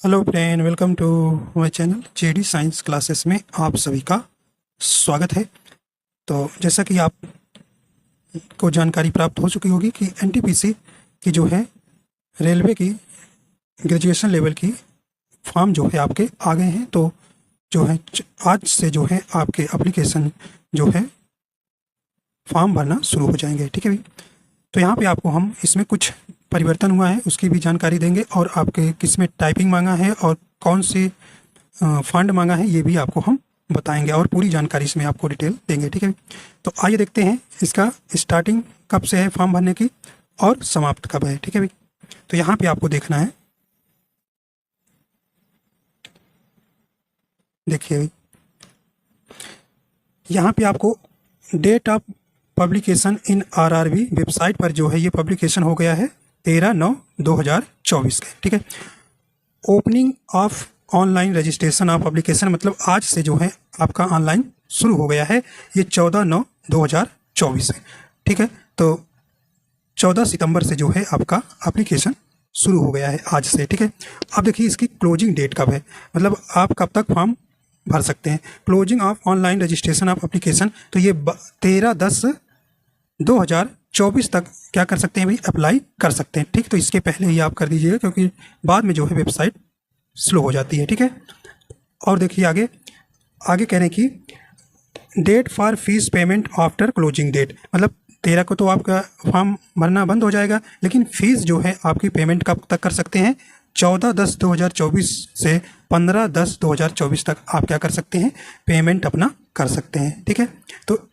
Hello friend, welcome to my channel JD science classes में आप सभी का स्वागत है। तो जैसा कि आप को जानकारी प्राप्त हो चुकी होगी कि एनटीपीसी की जो है रेलवे की ग्रेजुएशन लेवल की फॉर्म जो है आपके आ गए हैं। तो जो है आज से जो है आपके एप्लीकेशन जो है फॉर्म भरना शुरू हो जाएंगे। ठीक है भाई। तो यहाँ पे आपको हम इसमें कुछ परिवर्तन हुआ है उसकी भी जानकारी देंगे और आपके किस में टाइपिंग मांगा है और कौन से फंड मांगा है ये भी आपको हम बताएंगे और पूरी जानकारी इसमें आपको डिटेल देंगे। ठीक है। तो आइए देखते हैं इसका स्टार्टिंग कब से है फॉर्म भरने की और समाप्त कब है। ठीक है भाई। तो यहाँ पे आपको देखना है, देखिए भाई, यहाँ पे आपको date of publication in RRB website पर जो है ये पब्लिकेशन हो गया है 13/9/2024 के। ठीक है। Opening of online registration of publication मतलब आज से जो है आपका ऑनलाइन शुरू हो गया है, ये 14/9/2024 है। ठीक है। तो 14 सितंबर से जो है आपका एप्लीकेशन शुरू हो गया है आज से। ठीक है। अब देखिए इसकी क्लोजिंग डेट कब है, मतलब आप कब तक फॉर्म भर सकते हैं। Closing of online registration of application तो ये 13/10/2024 तक क्या कर सकते हैं भाई, अप्लाई कर सकते हैं। ठीक। तो इसके पहले ही आप कर दीजिएगा क्योंकि बाद में जो है वेबसाइट स्लो हो जाती है। ठीक है। और देखिए आगे आगे कह रहे हैं कि date for fees payment after closing date, मतलब 13 को तो आपका फॉर्म भरना बंद हो जाएगा, लेकिन फीस जो है आपकी पेमेंट कब तक कर सकते हैं, 14/10/2024 से 15/10/2024 तक आप क्या कर सकते हैं, पेमेंट अपना कर सकते हैं। ठीक है। तो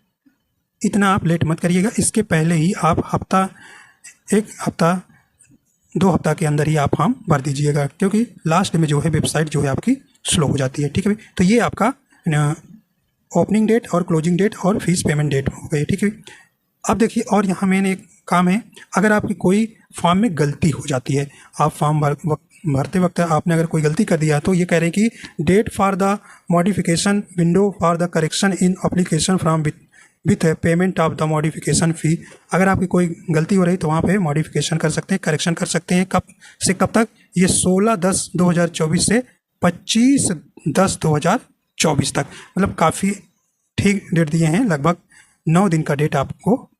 इतना आप लेट मत करिएगा, इसके पहले ही आप एक हफ्ता 2 हफ्ता के अंदर ही आप फॉर्म भर दीजिएगा क्योंकि लास्ट में जो है वेबसाइट जो है आपकी स्लो हो जाती है। ठीक है। तो ये आपका ओपनिंग डेट और क्लोजिंग डेट और फीस पेमेंट डेट हो गई। ठीक है। अब देखिए और यहाँ मेन एक काम है, अगर आपकी कोई फॉर्म में गलती हो जाती है, आप फॉर्म भरते वक्त आपने अगर कोई गलती कर दिया तो ये कह रहे हैं कि date for the modification window for the correction in application from with payment of the modification fee. अगर आपकी कोई गलती हो रही तो वहाँ पे मॉडिफिकेशन कर सकते हैं, करेक्शन कर सकते हैं। कब से कब तक, ये 16/10/2024 से 25/10/2024 तक, मतलब काफ़ी ठीक डेट दिए हैं, लगभग 9 दिन का डेट आपको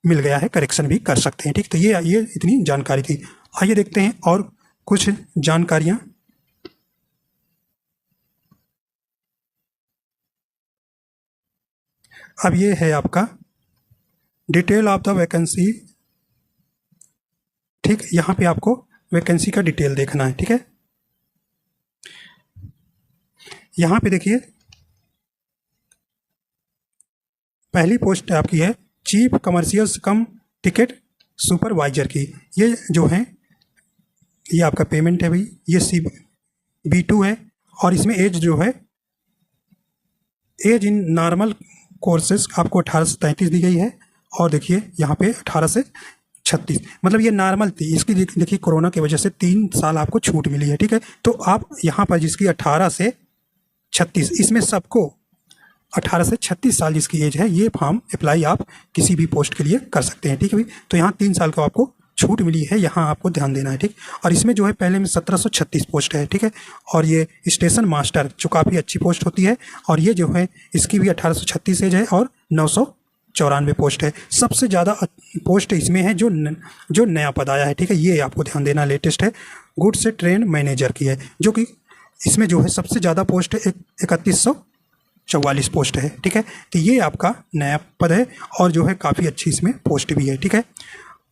मिल गया है, करेक्शन भी कर सकते हैं। ठीक। तो ये इतनी जानकारी थी। आइए देखते हैं और कुछ जानकारियाँ। अब ये है आपका डिटेल ऑफ द वैकेंसी। ठीक। यहाँ पे आपको वैकेंसी का डिटेल देखना है। ठीक है। यहाँ पे देखिए पहली पोस्ट आपकी है चीफ कमर्शियल कम टिकट सुपरवाइजर की। ये जो है ये आपका पेमेंट है भाई, ये CB2 है और इसमें एज जो है, एज इन नॉर्मल कोर्सेज आपको 18 से 33 दी गई है और देखिए यहाँ पे 18 से 36, मतलब ये नॉर्मल थी। इसकी देखिए कोरोना की वजह से 3 साल आपको छूट मिली है। ठीक है। तो आप यहाँ पर जिसकी 18 से 36, इसमें सबको 18 से 36 साल जिसकी एज है ये फॉर्म अप्लाई आप किसी भी पोस्ट के लिए कर सकते हैं। ठीक है भाई। तो यहाँ 3 साल का आपको छूट मिली है, यहाँ आपको ध्यान देना है। ठीक। और इसमें जो है पहले में 1736 पोस्ट है। ठीक है। और ये स्टेशन मास्टर जो काफ़ी अच्छी पोस्ट होती है और ये जो है इसकी भी 1836 एज है और 994 पोस्ट है। सबसे ज़्यादा पोस्ट इसमें है जो नया पद आया है। ठीक है। ये आपको ध्यान देना, लेटेस्ट है, गुड्स ट्रेन मैनेजर की है, जो कि इसमें जो है सबसे ज़्यादा पोस्ट है 3144 पोस्ट है। ठीक है। तो ये आपका नया पद है और जो है काफ़ी अच्छी इसमें पोस्ट भी है। ठीक है।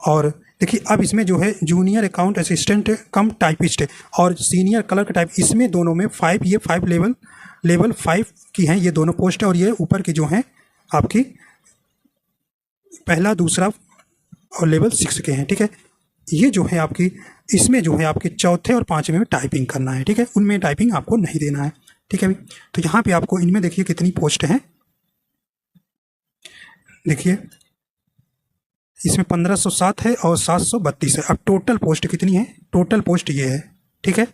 और देखिए अब इसमें जो है जूनियर अकाउंट असिस्टेंट कम टाइपिस्ट और सीनियर क्लर्क टाइप, इसमें दोनों में 5 लेवल 5 की हैं ये दोनों पोस्ट है। और ये ऊपर की जो हैं आपकी पहला दूसरा और लेवल 6 के हैं। ठीक है। ये जो है आपकी इसमें जो है आपके चौथे और 5वें में टाइपिंग करना है। ठीक है। उनमें टाइपिंग आपको नहीं देना है। ठीक है। तो यहाँ पे आपको इनमें देखिए कितनी पोस्ट हैं, देखिए इसमें 1507 है और 732 है। अब टोटल पोस्ट कितनी है, टोटल पोस्ट ये है। ठीक है।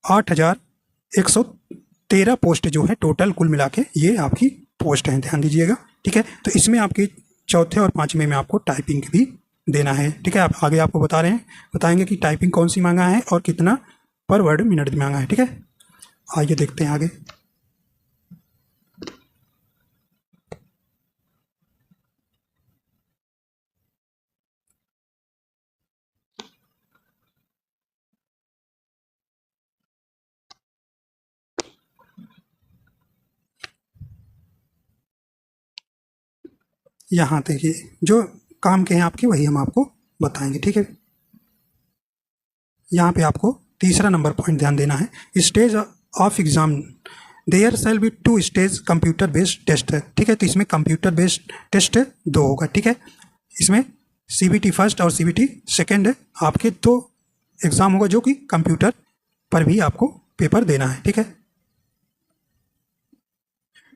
8113 पोस्ट जो है टोटल कुल मिला के ये आपकी पोस्ट है, ध्यान दीजिएगा। ठीक है। तो इसमें आपकी चौथे और 5वें में आपको टाइपिंग भी देना है। ठीक है। आप आगे आपको बताएंगे कि टाइपिंग कौन सी मांगा है और कितना पर वर्ड मिनट में मांगा है, ठीक है। आइए देखते हैं आगे। यहाँ देखिए जो काम के हैं आपके वही हम आपको बताएंगे, ठीक है। यहाँ पे आपको तीसरा नंबर पॉइंट ध्यान देना है, stage of exam there shall be 2 stage computer based test है, ठीक है। तो इसमें कंप्यूटर बेस्ड टेस्ट 2 होगा, ठीक है। इसमें CBT फर्स्ट और CBT सेकेंड आपके 2 एग्ज़ाम होगा जो कि कंप्यूटर पर भी आपको पेपर देना है, ठीक है।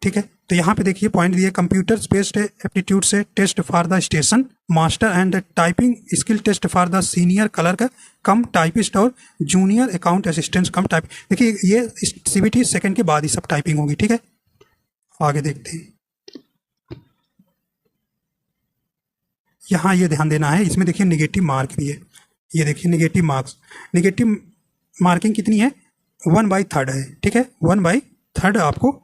ठीक है, तो यहाँ पे देखिए पॉइंट दिए, कंप्यूटर बेस्ड एप्टीट्यूड से test for the station master and typing skill test for the senior clerk cum typist और junior account assistant cum type. देखिए ये CBT सेकंड के बाद ही सब टाइपिंग होगी, ठीक है। आगे देखते हैं, यहाँ ये ध्यान देना है, इसमें देखिए नेगेटिव मार्क भी है। ये देखिए नेगेटिव मार्क्स, नेगेटिव मार्किंग कितनी है, 1/3 है, ठीक है। 1/3 आपको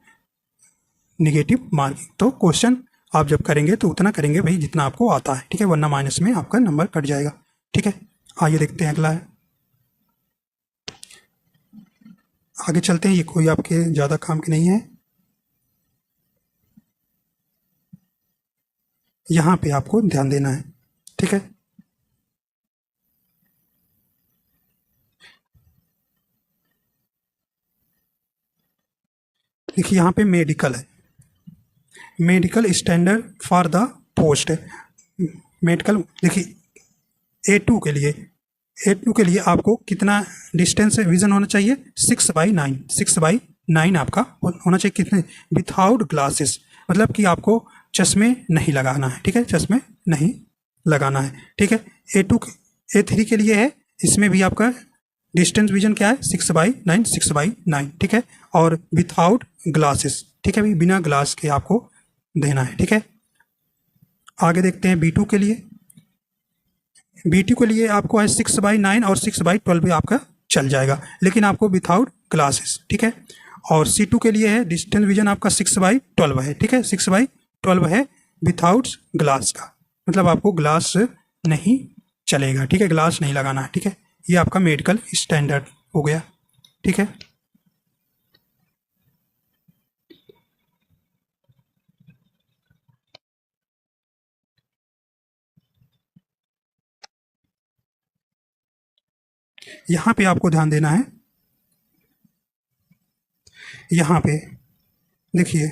नेगेटिव मार्किंग। तो क्वेश्चन आप जब करेंगे तो उतना करेंगे भाई जितना आपको आता है, ठीक है, वरना माइनस में आपका नंबर कट जाएगा, ठीक है। आइए देखते हैं अगला है, आगे चलते हैं। ये कोई आपके ज़्यादा काम की नहीं है। यहाँ पे आपको ध्यान देना है, ठीक है। देखिए यहाँ पे मेडिकल है, medical standard for the post. Medical देखिए A2 के लिए आपको कितना डिस्टेंस विजन होना चाहिए, 6/9, 6/9 आपका होना चाहिए। कितने, विथआउट ग्लासेस, मतलब कि आपको चश्मे नहीं लगाना है, ठीक है, चश्मे नहीं लगाना है, ठीक है। A3 के लिए है, इसमें भी आपका डिस्टेंस विजन क्या है, 6/9, 6/9, ठीक है, और विथआउट ग्लासेस, ठीक है, बिना ग्लास के आपको देना है, ठीक है। आगे देखते हैं B2 के लिए। B2 के लिए आपको है 6/9 और 6/12 भी आपका चल जाएगा, लेकिन आपको विथआउट ग्लासेस, ठीक है। और C2 के लिए है डिस्टेंस विजन आपका 6/12 है, ठीक है, 6/12 है विथआउट ग्लास का, मतलब आपको ग्लास नहीं चलेगा, ठीक है, ग्लास नहीं लगाना है, ठीक है। ये आपका मेडिकल स्टैंडर्ड हो गया, ठीक है। यहाँ पे आपको ध्यान देना है, यहाँ पे देखिए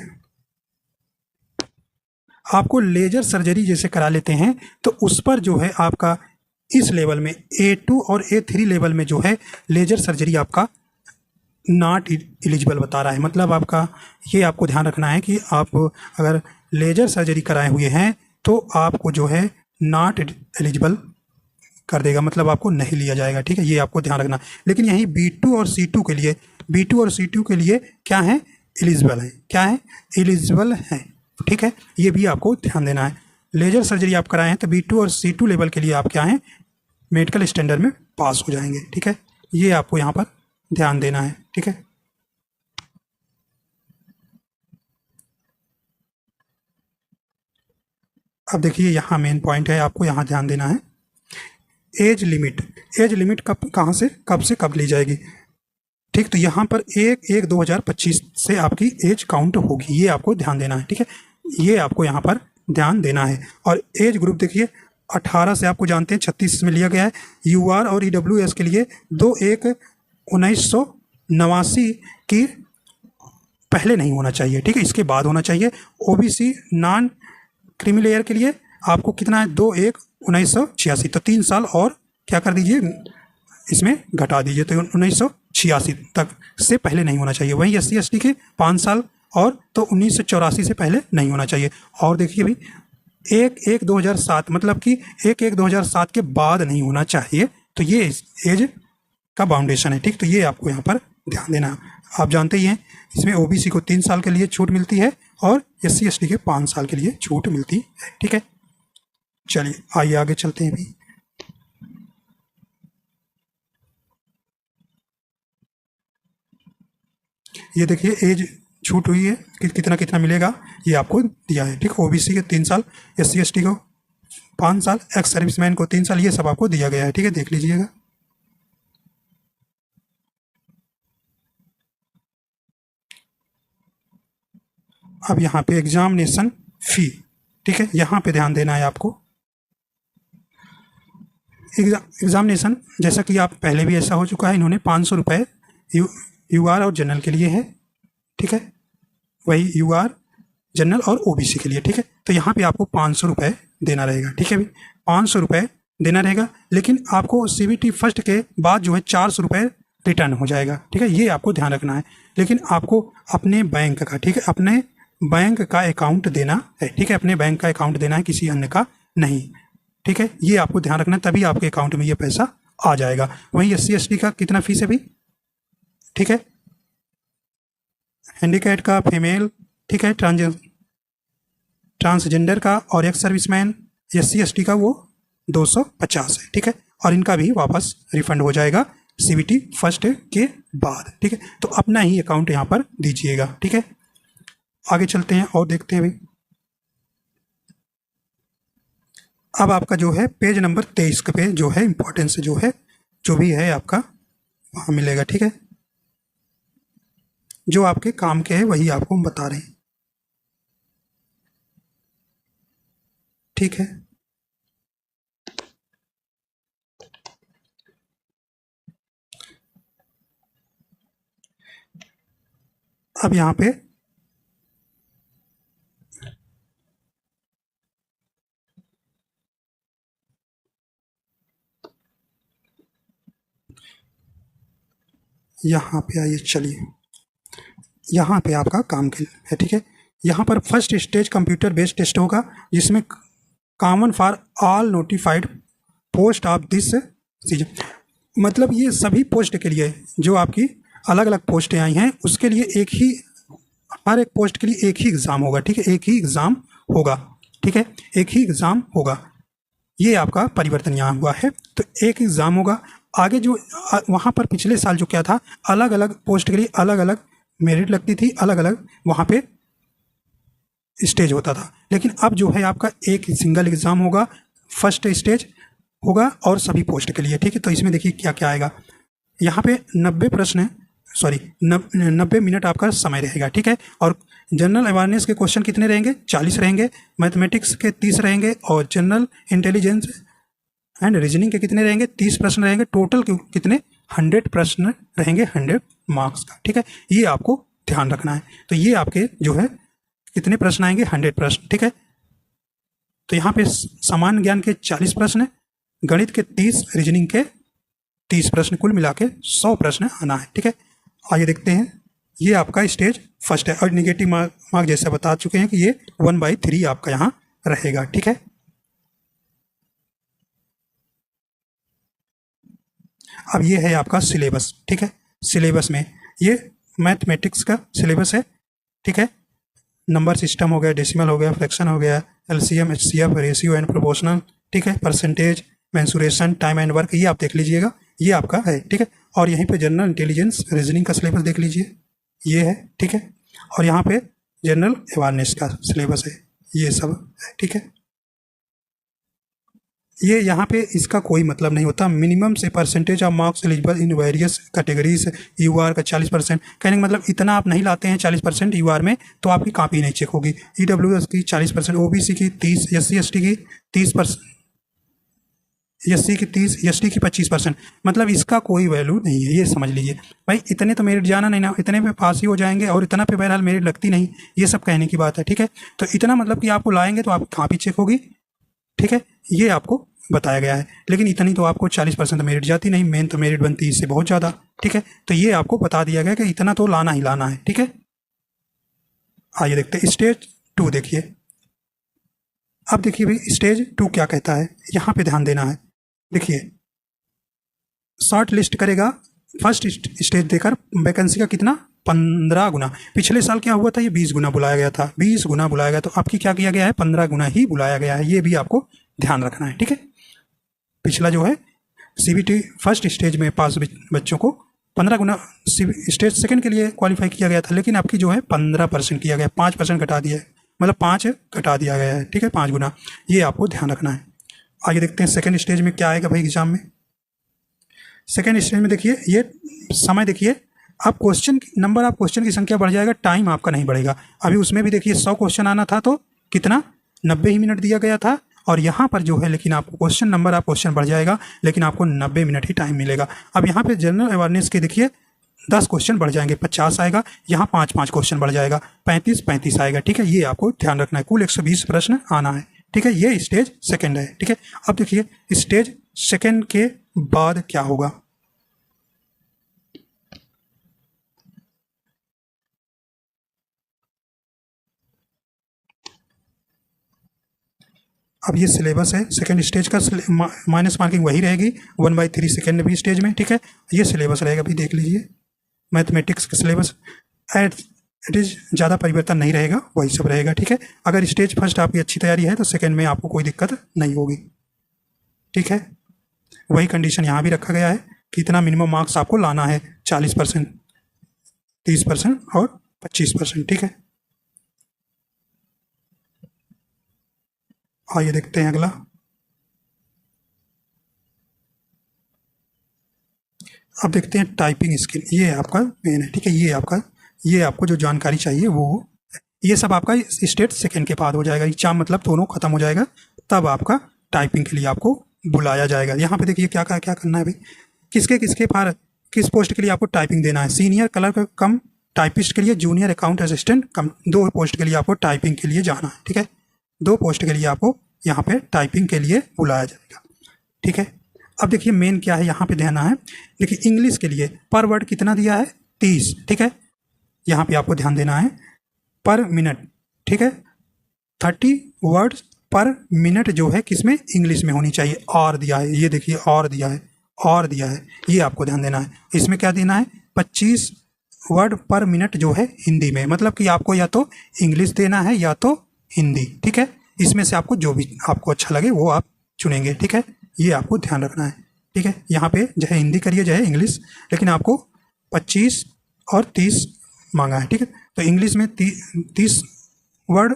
आपको लेजर सर्जरी जैसे करा लेते हैं तो उस पर जो है आपका इस लेवल में A2 और A3 लेवल में जो है लेजर सर्जरी आपका नॉट एलिजिबल बता रहा है। मतलब आपका ये आपको ध्यान रखना है कि आप अगर लेजर सर्जरी कराए हुए हैं तो आपको जो है नॉट एलिजिबल कर देगा, मतलब आपको नहीं लिया जाएगा, ठीक है, ये आपको ध्यान रखना। लेकिन यही B2 और C2 के लिए, B2 और C2 के लिए क्या है, एलिजिबल है, क्या है, एलिजिबल है, ठीक है, ये भी आपको ध्यान देना है। लेजर सर्जरी आप कराए हैं तो B2 और C2 लेवल के लिए आप क्या हैं, मेडिकल स्टैंडर्ड में पास हो जाएंगे, ठीक है, ये आपको यहाँ पर ध्यान देना है, ठीक है। अब देखिए यहाँ मेन पॉइंट है, आपको यहाँ ध्यान देना है, एज लिमिट कहाँ से कब ली जाएगी, ठीक। तो यहाँ पर 1/1/2025 से आपकी एज काउंट होगी, ये आपको ध्यान देना है, ठीक है, ये आपको यहाँ पर ध्यान देना है। और एज ग्रुप देखिए 18 से आपको जानते हैं 36 में लिया गया है। UR और EWS के लिए 2/1/1989 की पहले नहीं होना चाहिए, ठीक है, इसके बाद होना चाहिए। OBC नॉन क्रीमी लेयर के लिए आपको कितना है, 2/1/1986, तो 3 साल और क्या कर दीजिए, इसमें घटा दीजिए, तो 1986 तक से पहले नहीं होना चाहिए। वहीं SC ST के 5 साल और तो 1984 से पहले नहीं होना चाहिए। और देखिए भाई 1/1/2007 मतलब कि 1/1/2007 के बाद नहीं होना चाहिए, तो ये एज का बाउंडेशन है, ठीक। तो ये आपको यहाँ पर ध्यान देना। आप जानते ही हैं इसमें OBC को 3 साल के लिए छूट मिलती है और SC ST के 5 साल के लिए छूट मिलती है, ठीक है। चलिए आइए आगे चलते हैं भी। ये देखिए एज छूट हुई है कि कितना कितना मिलेगा ये आपको दिया है, ठीक। ओबीसी के 3 साल, SC ST को 5 साल, एक्स सर्विसमैन को 3 साल, ये सब आपको दिया गया है, ठीक है, देख लीजिएगा। अब यहाँ पे एग्जामिनेशन फी, ठीक है, यहाँ पे ध्यान देना है आपको। एग्जामिनेशन जैसा कि आप पहले भी ऐसा हो चुका है, इन्होंने 500 रुपये UR और जनरल के लिए है, ठीक है, वही UR जनरल और OBC के लिए, ठीक है। तो यहाँ पे आपको 500 रुपये देना रहेगा, ठीक है भाई, 500 रुपये देना रहेगा। लेकिन आपको CBT फर्स्ट के बाद जो है 400 रुपये रिटर्न हो जाएगा, ठीक है, ये आपको ध्यान रखना है। लेकिन आपको अपने बैंक का, ठीक है, अपने बैंक का अकाउंट देना है, ठीक है, अपने बैंक का अकाउंट देना है, किसी अन्य का नहीं, ठीक है, ये आपको ध्यान रखना, तभी आपके अकाउंट में ये पैसा आ जाएगा। वहीं SC ST का कितना फीस है भाई, ठीक है, हैंडीकैप का, फीमेल, ठीक है, ट्रांसजेंडर का और एक्स सर्विसमैन SC ST का वो 250 है, ठीक है, और इनका भी वापस रिफंड हो जाएगा CBT फर्स्ट के बाद, ठीक है। तो अपना ही अकाउंट यहाँ पर दीजिएगा, ठीक है। आगे चलते हैं और देखते हैं भाई। अब आपका जो है पेज नंबर 23 पे जो है इम्पोर्टेंस जो है जो भी है आपका वहाँ मिलेगा, ठीक है, जो आपके काम के है वही आपको हम बता रहे हैं, ठीक है। अब यहाँ पे यहाँ पे आइए, चलिए यहाँ पे आपका काम है, ठीक है। यहाँ पर first stage computer based test होगा, जिसमें common for all notified post of this season, मतलब ये सभी पोस्ट के लिए जो आपकी अलग अलग पोस्टें आई हैं उसके लिए एक ही, हर एक पोस्ट के लिए एक ही एग्ज़ाम होगा, ठीक है, एक ही एग्ज़ाम होगा, ठीक है, एक ही एग्ज़ाम होगा। ये आपका परिवर्तन यहाँ हुआ है, तो एक एग्ज़ाम होगा। आगे जो वहाँ पर पिछले साल जो क्या था, अलग अलग पोस्ट के लिए अलग अलग मेरिट लगती थी, अलग अलग वहाँ पे स्टेज होता था। लेकिन अब जो है आपका एक सिंगल एग्ज़ाम होगा, फर्स्ट स्टेज होगा और सभी पोस्ट के लिए, ठीक है। तो इसमें देखिए क्या क्या आएगा, यहाँ पे 90 मिनट आपका समय रहेगा, ठीक है। और जनरल अवेयरनेस के क्वेश्चन कितने रहेंगे, 40 रहेंगे, मैथमेटिक्स के 30 रहेंगे, और जनरल इंटेलिजेंस एंड रीजनिंग के कितने रहेंगे, 30 प्रश्न रहेंगे। टोटल कितने, 100 प्रश्न रहेंगे, 100 मार्क्स का, ठीक है, ये आपको ध्यान रखना है। तो ये आपके जो है कितने प्रश्न आएंगे, 100 प्रश्न, ठीक है। तो यहाँ पे सामान्य ज्ञान के 40 प्रश्न, गणित के 30, रीजनिंग के 30 प्रश्न, कुल मिला के 100 प्रश्न आना है, ठीक है। आइए देखते हैं, ये आपका स्टेज फर्स्ट है, और निगेटिव मार्क जैसा बता चुके हैं कि ये 1/3 आपका यहाँ रहेगा, ठीक है। अब ये है आपका सिलेबस, ठीक है। सिलेबस में ये मैथमेटिक्स का सिलेबस है, ठीक है। नंबर सिस्टम हो गया, डेसिमल हो गया, फ्रैक्शन हो गया, LCM, HCF, ratio and proportional, ठीक है, percentage, mensuration, time and work, ये आप देख लीजिएगा, ये आपका है, ठीक है। और यहीं पे जनरल इंटेलिजेंस रीजनिंग का सिलेबस देख लीजिए, ये है, ठीक है। और यहाँ पे जनरल अवेयरनेस का सिलेबस है, ये सब है, ठीक है। ये यहाँ पे इसका कोई मतलब नहीं होता। मिनिमम से percentage of marks eligible in various categories, UR का 40%, कहने का मतलब इतना आप नहीं लाते हैं 40% UR में तो आपकी कॉपी नहीं चेक होगी। EWS की 40%, OBC की 30, SC ST की 30%, SC की 30, ST की 25%, मतलब इसका कोई वैल्यू नहीं है, ये समझ लीजिए भाई। इतने तो मेरिट जाना नहीं ना, इतने पे पास ही हो जाएंगे और इतना पे बहरहाल मेरिट लगती नहीं, ये सब कहने की बात है, ठीक है। तो इतना मतलब कि आपको लाएंगे तो आपकी कॉपी चेक होगी, ठीक है, ये आपको बताया गया है। लेकिन इतनी तो आपको 40% मेरिट जाती नहीं, मेन तो मेरिट बनती है इससे बहुत ज़्यादा, ठीक है। तो ये आपको बता दिया गया कि इतना तो लाना ही लाना है, ठीक है। आइए देखते हैं स्टेज 2, देखिए। अब देखिए भाई स्टेज 2 क्या कहता है, यहाँ पे ध्यान देना है। देखिए शॉर्ट लिस्ट करेगा फर्स्ट स्टेज देकर वैकेंसी का कितना, 15 गुना। पिछले साल क्या हुआ था, ये 20 गुना बुलाया गया था, 20 गुना बुलाया गया, तो आपकी क्या किया गया है, 15 गुना ही बुलाया गया है, ये भी आपको ध्यान रखना है, ठीक है। पिछला जो है CBT फर्स्ट स्टेज में पास बच्चों को 15 गुना स्टेज सेकंड के लिए क्वालिफाई किया गया था, लेकिन आपकी जो है 15% किया गया, 5% घटा दिया है, मतलब 5 घटा दिया गया है, ठीक है, 5 गुना। ये आपको ध्यान रखना है। आगे देखते हैं सेकंड स्टेज में क्या आएगा भाई एग्जाम में। सेकंड स्टेज में देखिए ये समय, देखिए अब क्वेश्चन नंबर ऑफ क्वेश्चन की संख्या बढ़ जाएगा, टाइम आपका नहीं बढ़ेगा। अभी उसमें भी देखिए 100 क्वेश्चन आना था तो कितना 90 ही मिनट दिया गया था, और यहाँ पर जो है लेकिन आपको क्वेश्चन नंबर ऑफ क्वेश्चन बढ़ जाएगा, लेकिन आपको 90 मिनट ही टाइम मिलेगा। अब यहाँ पे जनरल अवेयरनेस के देखिए 10 क्वेश्चन बढ़ जाएंगे, 50 आएगा, यहाँ 5 क्वेश्चन बढ़ जाएगा, 35 आएगा, ठीक है। ये आपको ध्यान रखना है, कुल 120 प्रश्न आना है, ठीक है। ये स्टेज सेकंड है, ठीक है। अब देखिए स्टेज सेकंड के बाद क्या होगा। अब ये सिलेबस है सेकंड स्टेज का, माइनस मार्किंग वही रहेगी 1/3 सेकंड भी स्टेज में, ठीक है। ये सिलेबस रहेगा, अभी देख लीजिए मैथमेटिक्स का सिलेबस इट इज़ ज़्यादा परिवर्तन नहीं रहेगा, वही सब रहेगा, ठीक है। अगर स्टेज फर्स्ट आपकी अच्छी तैयारी है तो सेकंड में आपको कोई दिक्कत नहीं होगी, ठीक है। वही कंडीशन यहाँ भी रखा गया है कि इतना मिनिमम मार्क्स आपको लाना है, 40%, 30% और 25%, ठीक है। आइए देखते हैं अगला। अब देखते हैं टाइपिंग स्किल, ये आपका मेन है, ठीक है। ये आपको जो जानकारी चाहिए वो, ये सब आपका स्टेज सेकंड के बाद हो जाएगा, एग्जाम मतलब दोनों खत्म हो जाएगा, तब आपका टाइपिंग के लिए आपको बुलाया जाएगा। यहाँ पे देखिए क्या करना है भाई, किस पोस्ट के लिए आपको टाइपिंग देना है। सीनियर क्लर्क कम टाइपिस्ट के लिए, जूनियर अकाउंट असिस्टेंट कम, 2 पोस्ट के लिए आपको टाइपिंग के लिए जाना है, ठीक है। 2 पोस्ट के लिए आपको यहाँ पे टाइपिंग के लिए बुलाया जाएगा, ठीक है। अब देखिए मेन क्या है यहाँ पे ध्यान है, देखिए इंग्लिश के लिए पर वर्ड कितना दिया है, 30, ठीक है। यहाँ पे आपको ध्यान देना है पर मिनट, ठीक है, 30 वर्ड्स पर मिनट जो है किसमें, इंग्लिश में होनी चाहिए। और दिया है, ये देखिए और दिया है, ये आपको ध्यान देना है। इसमें क्या देना है, 25 वर्ड पर मिनट जो है हिंदी में, मतलब कि आपको या तो इंग्लिश देना है या तो हिंदी, ठीक है। इसमें से आपको जो भी आपको अच्छा लगे वो आप चुनेंगे, ठीक है। ये आपको ध्यान रखना है, ठीक है। यहाँ पे चाहे हिंदी करिए चाहे इंग्लिश, लेकिन आपको 25 और 30 मांगा है, ठीक है। तो इंग्लिश में 30 वर्ड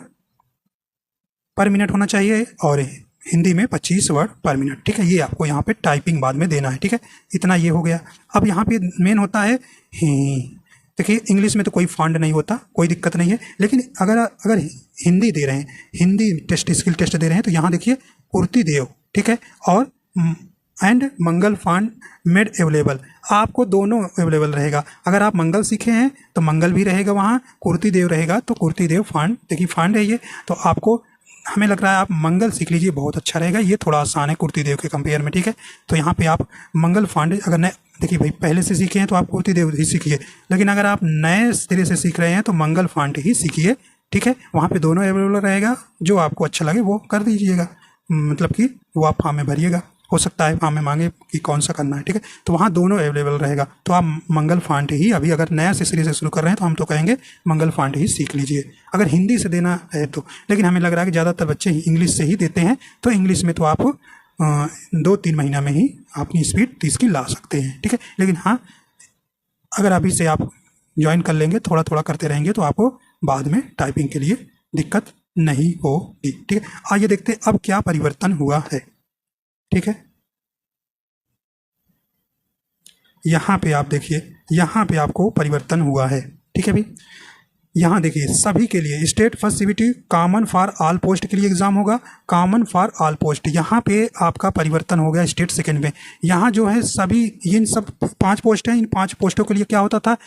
पर मिनट होना चाहिए और हिंदी में 25 वर्ड पर मिनट, ठीक है। ये आपको यहाँ पे टाइपिंग बाद में देना है, ठीक है। इतना ये हो गया। अब यहाँ पे मेन होता है देखिए इंग्लिश में तो कोई फॉन्ट नहीं होता, कोई दिक्कत नहीं है, लेकिन अगर हिंदी दे रहे हैं, हिंदी टेस्ट स्किल टेस्ट दे रहे हैं, तो यहाँ देखिए कुर्ती देव, ठीक है, और and Mangal font made available, आपको दोनों अवेलेबल रहेगा। अगर आप मंगल सीखे हैं तो मंगल भी रहेगा, वहाँ कुर्ती देव रहेगा तो कुर्ती देव फॉन्ट, देखिए फॉन्ट है ये, तो आपको हमें लग रहा है आप मंगल सीख लीजिए, बहुत अच्छा रहेगा। ये थोड़ा आसान है कुर्ती देव के कंपेयर में, ठीक है। तो यहाँ पे आप मंगल फॉन्ट अगर नए, देखिए भाई पहले से सीखे हैं तो आप कुर्ती देव ही सीखिए, लेकिन अगर आप नए सिरे से सीख रहे हैं तो मंगल फॉन्ट ही सीखिए, ठीक है। वहाँ पे दोनों अवेलेबल रहेगा, जो आपको अच्छा लगे वो कर दीजिएगा, मतलब कि वो आप फॉर्म में भरिएगा। हो सकता है फॉर्म में मांगे कि कौन सा करना है, ठीक है। तो वहाँ दोनों अवेलेबल रहेगा, तो आप मंगल फॉन्ट ही, अभी अगर नया से सिरे से शुरू कर रहे हैं तो हम तो कहेंगे मंगल फॉन्ट ही सीख लीजिए, अगर हिंदी से देना है तो। लेकिन हमें लग रहा है कि ज़्यादातर बच्चे इंग्लिश से ही देते हैं, तो इंग्लिश में तो आप 2-3 महीना में ही अपनी स्पीड 30 की ला सकते हैं, ठीक है। लेकिन हाँ, अगर अभी से आप ज्वाइन कर लेंगे, थोड़ा थोड़ा करते रहेंगे, तो आपको बाद में टाइपिंग के लिए दिक्कत नहीं होगी, ठीक है। आइए देखते हैं अब क्या परिवर्तन हुआ है, ठीक है। यहाँ पे आप देखिए, यहाँ पे आपको परिवर्तन हुआ है, ठीक है भाई। यहाँ देखिए सभी के लिए state first CBT common for all post के लिए एग्जाम होगा, कॉमन फॉर ऑल पोस्ट। यहाँ पे आपका परिवर्तन हो गया स्टेट सेकंड में। यहाँ जो है सभी इन सब 5 पोस्ट हैं, इन 5 पोस्टों के लिए क्या होता था,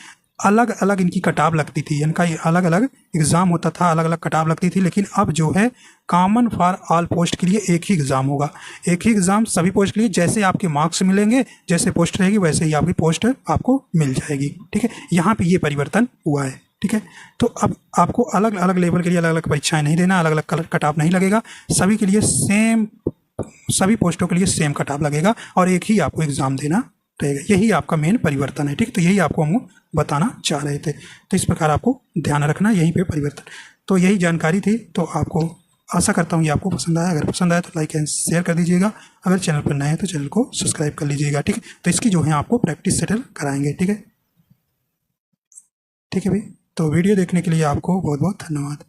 अलग अलग इनकी कटाव लगती थी, इनका अलग अलग एग्ज़ाम होता था, अलग अलग कटाव लगती थी। लेकिन अब जो है कॉमन फॉर ऑल पोस्ट के लिए एक ही एग्ज़ाम होगा, एक ही एग्ज़ाम सभी पोस्ट के लिए। जैसे आपके मार्क्स मिलेंगे, जैसे पोस्ट रहेगी वैसे ही आपकी पोस्ट आपको मिल जाएगी, ठीक है। यहाँ पे ये परिवर्तन हुआ है, ठीक है। तो अब आपको अलग अलग लेवल के लिए अलग अलग परीक्षाएं नहीं देना, अलग अलग कटाव नहीं लगेगा, सभी के लिए सेम, सभी पोस्टों के लिए सेम कटाव लगेगा और एक ही आपको एग्ज़ाम देना रहेगा। यही आपका मेन परिवर्तन है, ठीक। तो यही आपको हम बताना चाह रहे थे। तो इस प्रकार आपको ध्यान रखना, यहीं पे परिवर्तन। तो यही जानकारी थी, तो आपको आशा करता हूँ ये आपको पसंद आया। अगर पसंद आया तो लाइक एंड शेयर कर दीजिएगा। अगर चैनल पर नए हैं तो चैनल को सब्सक्राइब कर लीजिएगा, ठीक है। तो इसकी जो है आपको प्रैक्टिस सेटल कराएंगे, ठीक है। ठीक है भाई, तो वीडियो देखने के लिए आपको बहुत बहुत धन्यवाद।